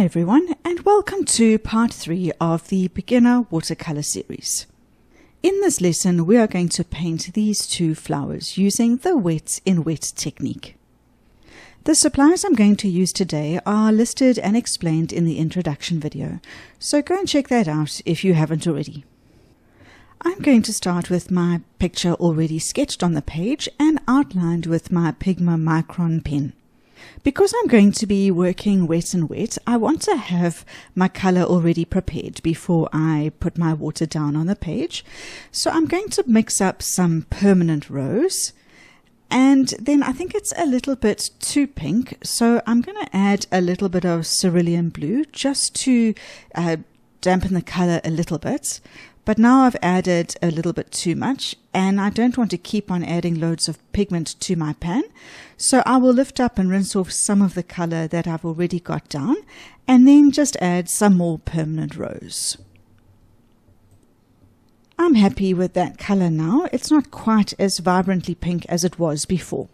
everyone, and welcome to part 3 of the Beginner Watercolor series. In this lesson we are going to paint these two flowers using the wet in wet technique. The supplies I'm going to use today are listed and explained in the introduction video, so go and check that out if you haven't already. I'm going to start with my picture already sketched on the page and outlined with my Pigma Micron pen. Because I'm going to be working wet and wet, I want to have my color already prepared before I put my water down on the page. So I'm going to mix up some permanent rose, and then I think it's a little bit too pink, so I'm going to add a little bit of cerulean blue just to dampen the color a little bit. But now I've added a little bit too much, and I don't want to keep on adding loads of pigment to my pan, so I will lift up and rinse off some of the color that I've already got down, and then just add some more permanent rose. I'm happy with that color now. It's not quite as vibrantly pink as it was before.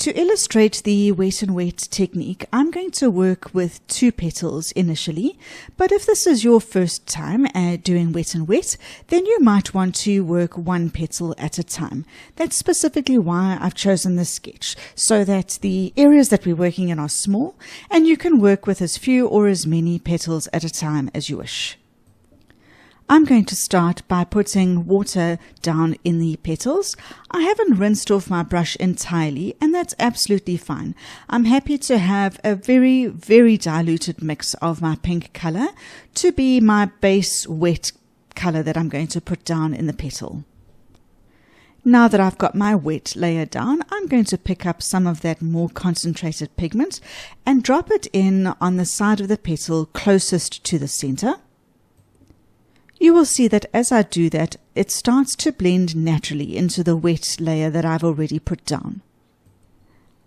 To illustrate the wet and wet technique, I'm going to work with 2 petals initially, but if this is your first time doing wet and wet, then you might want to work 1 petal at a time. That's specifically why I've chosen this sketch, so that the areas that we're working in are small, and you can work with as few or as many petals at a time as you wish. I'm going to start by putting water down in the petals. I haven't rinsed off my brush entirely, and that's absolutely fine. I'm happy to have a very, very diluted mix of my pink color to be my base wet color that I'm going to put down in the petal. Now that I've got my wet layer down, I'm going to pick up some of that more concentrated pigment and drop it in on the side of the petal closest to the center. You will see that as I do that, it starts to blend naturally into the wet layer that I've already put down.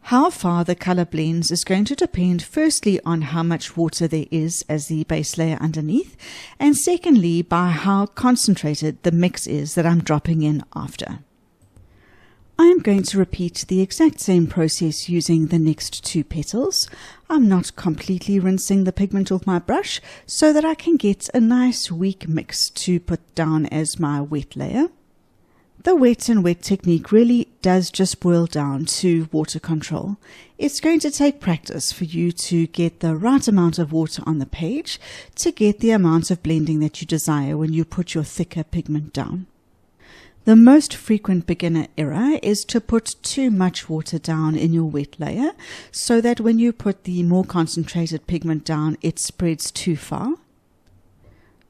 How far the color blends is going to depend firstly on how much water there is as the base layer underneath, and secondly by how concentrated the mix is that I'm dropping in after. I am going to repeat the exact same process using the next 2 petals. I'm not completely rinsing the pigment off my brush so that I can get a nice weak mix to put down as my wet layer. The wet and wet technique really does just boil down to water control. It's going to take practice for you to get the right amount of water on the page to get the amount of blending that you desire when you put your thicker pigment down. The most frequent beginner error is to put too much water down in your wet layer so that when you put the more concentrated pigment down, it spreads too far.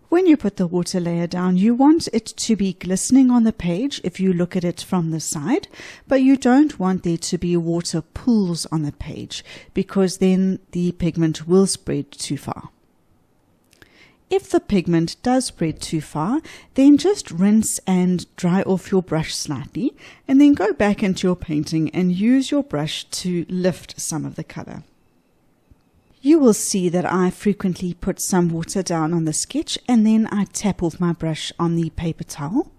When you put the water layer down, you want it to be glistening on the page if you look at it from the side, but you don't want there to be water pools on the page because then the pigment will spread too far. If the pigment does spread too far, then just rinse and dry off your brush slightly, and then go back into your painting and use your brush to lift some of the color. You will see that I frequently put some water down on the sketch and then I tap off my brush on the paper towel.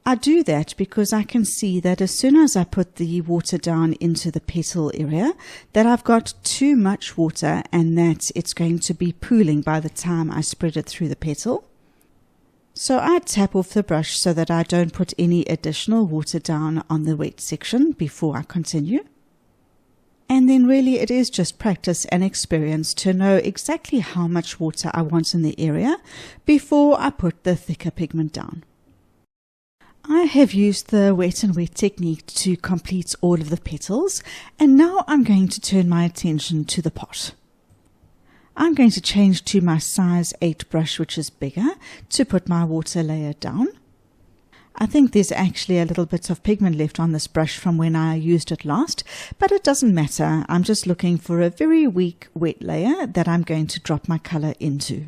I do that because I can see that as soon as I put the water down into the petal area, that I've got too much water and that it's going to be pooling by the time I spread it through the petal. So I tap off the brush so that I don't put any additional water down on the wet section before I continue. And then really it is just practice and experience to know exactly how much water I want in the area before I put the thicker pigment down. I have used the wet and wet technique to complete all of the petals, and now I'm going to turn my attention to the pot. I'm going to change to my size 8 brush, which is bigger, to put my water layer down. I think there's actually a little bit of pigment left on this brush from when I used it last, but it doesn't matter. I'm just looking for a very weak wet layer that I'm going to drop my color into.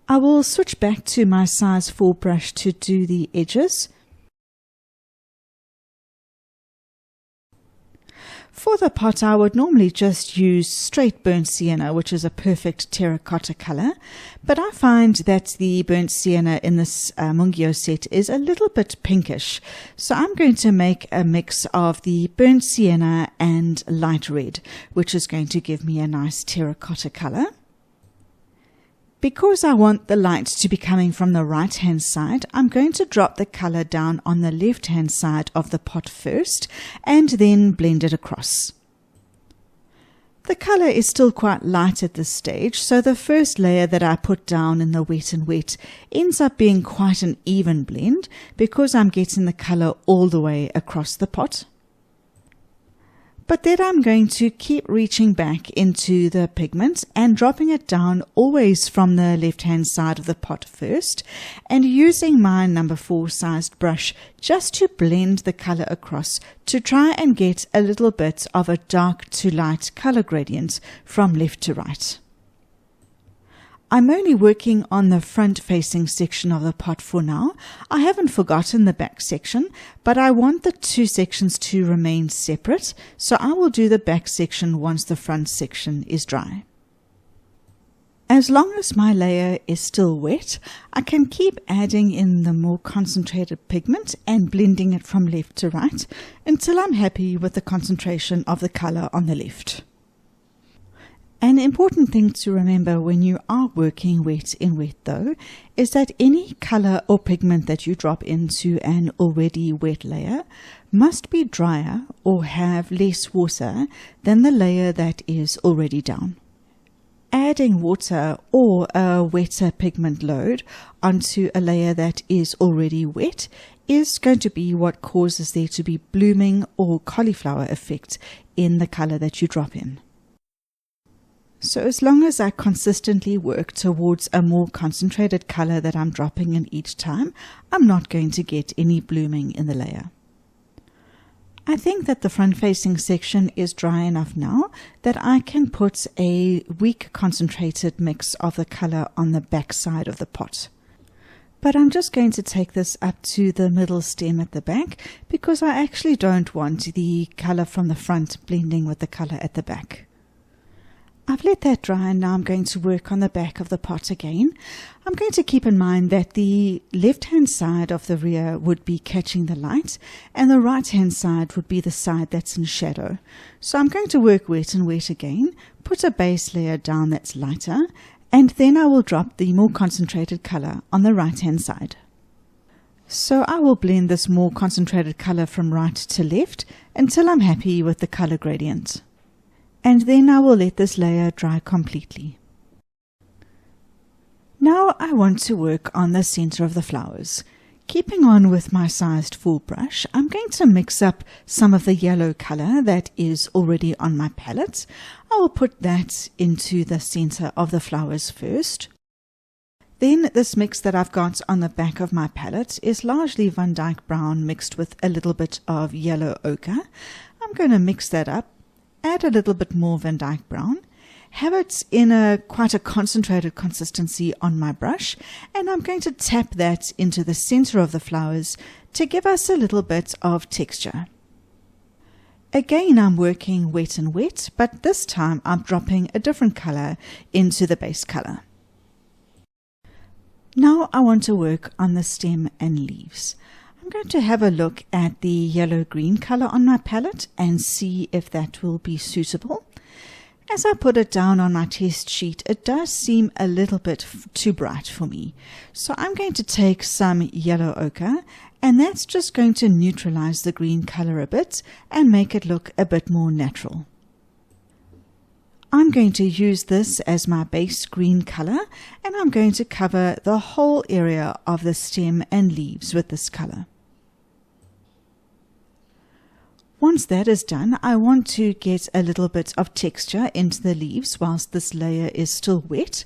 I will switch back to my size 4 brush to do the edges. For the pot, I would normally just use straight burnt sienna, which is a perfect terracotta color, but I find that the burnt sienna in this Mungyo set is a little bit pinkish, so I'm going to make a mix of the burnt sienna and light red, which is going to give me a nice terracotta color. Because I want the light to be coming from the right hand side, I'm going to drop the color down on the left hand side of the pot first and then blend it across. The color is still quite light at this stage, so the first layer that I put down in the wet and wet ends up being quite an even blend because I'm getting the color all the way across the pot. But then I'm going to keep reaching back into the pigment and dropping it down always from the left hand side of the pot first, and using my number 4 sized brush just to blend the color across to try and get a little bit of a dark to light color gradient from left to right. I'm only working on the front-facing section of the pot for now. I haven't forgotten the back section, but I want the two sections to remain separate, so I will do the back section once the front section is dry. As long as my layer is still wet, I can keep adding in the more concentrated pigment and blending it from left to right until I'm happy with the concentration of the color on the left. An important thing to remember when you are working wet in wet though is that any color or pigment that you drop into an already wet layer must be drier or have less water than the layer that is already down. Adding water or a wetter pigment load onto a layer that is already wet is going to be what causes there to be blooming or cauliflower effect in the color that you drop in. So as long as I consistently work towards a more concentrated color that I'm dropping in each time, I'm not going to get any blooming in the layer. I think that the front-facing section is dry enough now that I can put a weak concentrated mix of the color on the back side of the pot. But I'm just going to take this up to the middle stem at the back because I actually don't want the color from the front blending with the color at the back. I've let that dry and now I'm going to work on the back of the pot again. I'm going to keep in mind that the left-hand side of the rear would be catching the light and the right-hand side would be the side that's in shadow. So I'm going to work wet and wet again, put a base layer down that's lighter, and then I will drop the more concentrated color on the right-hand side. So I will blend this more concentrated color from right to left until I'm happy with the color gradient. And then I will let this layer dry completely. Now I want to work on the center of the flowers. Keeping on with my sized 4 brush, I'm going to mix up some of the yellow color that is already on my palette. I will put that into the center of the flowers first. Then this mix that I've got on the back of my palette is largely Van Dyke Brown mixed with a little bit of yellow ochre. I'm going to mix that up. Add a little bit more Van Dyke Brown, have it in quite a concentrated consistency on my brush, and I'm going to tap that into the center of the flowers to give us a little bit of texture. Again, I'm working wet and wet, but this time I'm dropping a different color into the base color. Now I want to work on the stem and leaves. I'm going to have a look at the yellow-green color on my palette and see if that will be suitable. As I put it down on my test sheet, it does seem a little bit too bright for me. So I'm going to take some yellow ochre, and that's just going to neutralize the green color a bit and make it look a bit more natural. I'm going to use this as my base green color, and I'm going to cover the whole area of the stem and leaves with this color. Once that is done, I want to get a little bit of texture into the leaves whilst this layer is still wet.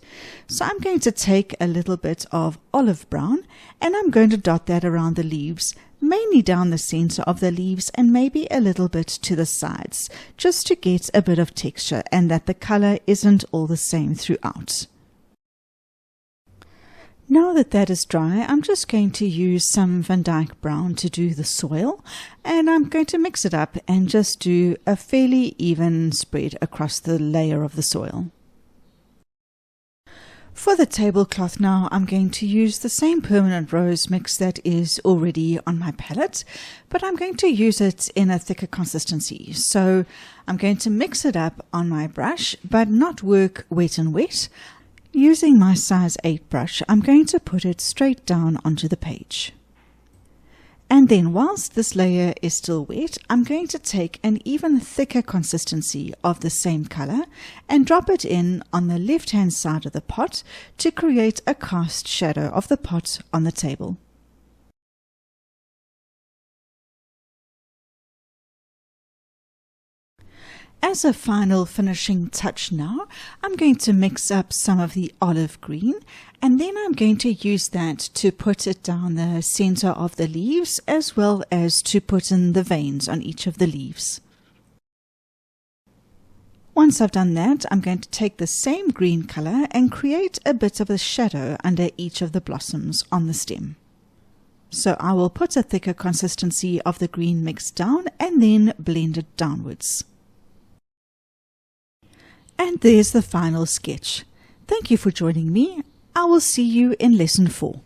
So I'm going to take a little bit of olive brown and I'm going to dot that around the leaves, mainly down the center of the leaves and maybe a little bit to the sides, just to get a bit of texture and that the color isn't all the same throughout. Now that that is dry, I'm just going to use some Van Dyke Brown to do the soil, and I'm going to mix it up and just do a fairly even spread across the layer of the soil. For the tablecloth now, I'm going to use the same permanent rose mix that is already on my palette, but I'm going to use it in a thicker consistency. So I'm going to mix it up on my brush, but not work wet and wet. Using my size 8 brush, I'm going to put it straight down onto the page. And then whilst this layer is still wet, I'm going to take an even thicker consistency of the same color and drop it in on the left-hand side of the pot to create a cast shadow of the pot on the table. As a final finishing touch now, I'm going to mix up some of the olive green, and then I'm going to use that to put it down the center of the leaves, as well as to put in the veins on each of the leaves. Once I've done that, I'm going to take the same green color and create a bit of a shadow under each of the blossoms on the stem. So I will put a thicker consistency of the green mix down and then blend it downwards. And there's the final sketch. Thank you for joining me. I will see you in lesson 4.